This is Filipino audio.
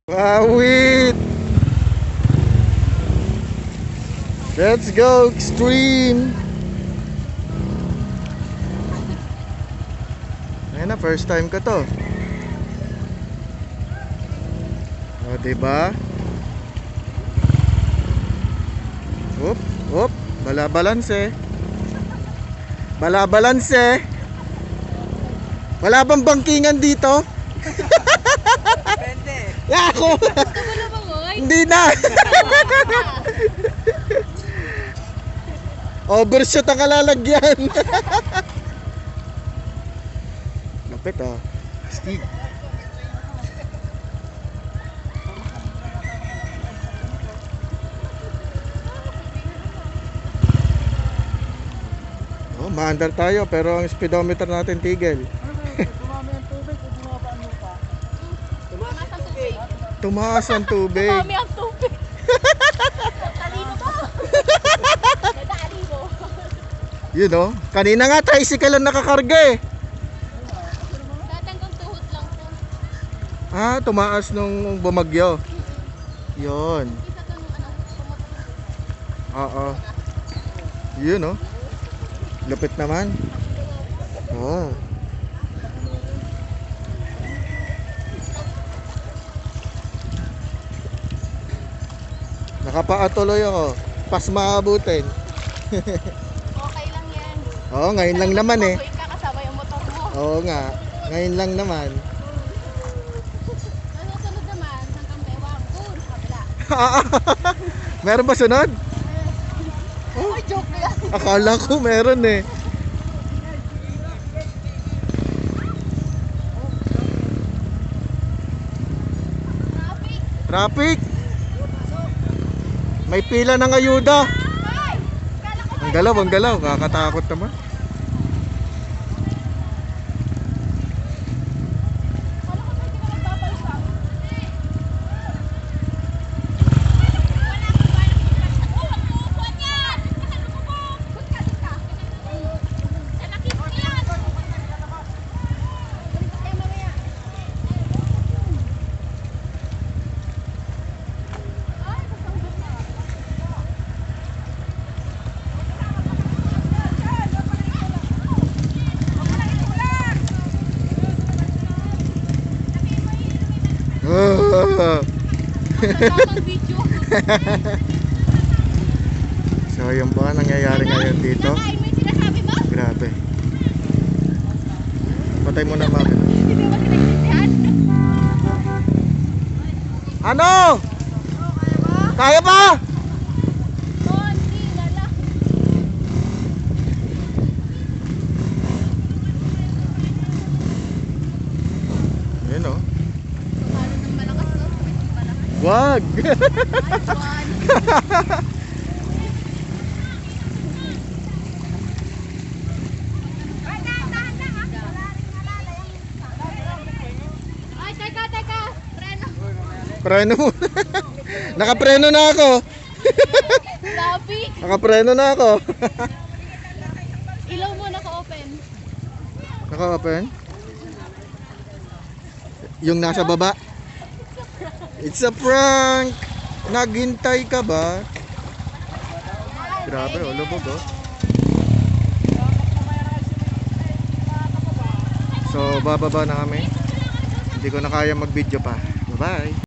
Awit! Let's go extreme! Ayan na, first time ko to. O, diba? Whoop, whoop, balabalanse. Balabalanse. Wala bang bangkingan dito? Depende. Ako! Hindi na! Overshoot ang kalalagyan. Lapit ah. Astig. Oh, maandar tayo pero ang speedometer natin tigil. Tumami ang tubig o bumaba ang lupa? Tumakas ang tubig. Tumaas ang tubig. Tumami ang tubig. Talino ba? Nadali mo. Yun oh. Kanina nga tricycle ang nakakarga eh. Tatanggang tuhod lang po. Ah, tumaas nung bumagyo. Yun. Isa to nung pumotor. Oo. Yun oh. Lupit naman. Oh. Nakapaatuloy ako. Pas maabutin. Okay lang yan. Oo, ngayon lang naman eh. Tuwing ka kasama yung motor mo. Oo nga. Ngayon lang naman. Susunod naman, hanggang bewang. Doon, sa kabila. Meron ba sunod? Oh, joke na yan. Akala ko meron eh. Traffic. Traffic. May pila ng ayuda. Ay! Kala ko Ang galaw, ang galaw. Kakatakot naman. Kala ko tayo nagbabalsa. Ah. Video. So yun po ang nangyayari ngayon dito. Nakain mo yung sinasabi mo? Grabe. Patay mo na mami. Hindi mo pinagsisihan? Ano? Kaya pa? Konti na lang. Yun oh. Palo ng malakas, no? May malakas. Wag. Ay, teka. Preno. Preno mo. Nakapreno na ako. Sabi. Nakapreno na ako. Ilaw mo naka-open. Naka-open? Yung nasa baba. It's a prank. Naghintay ka ba? Grabe, oh, lubog oh. So, bababa na kami. Hindi ko na kaya mag-video pa. Bye-bye.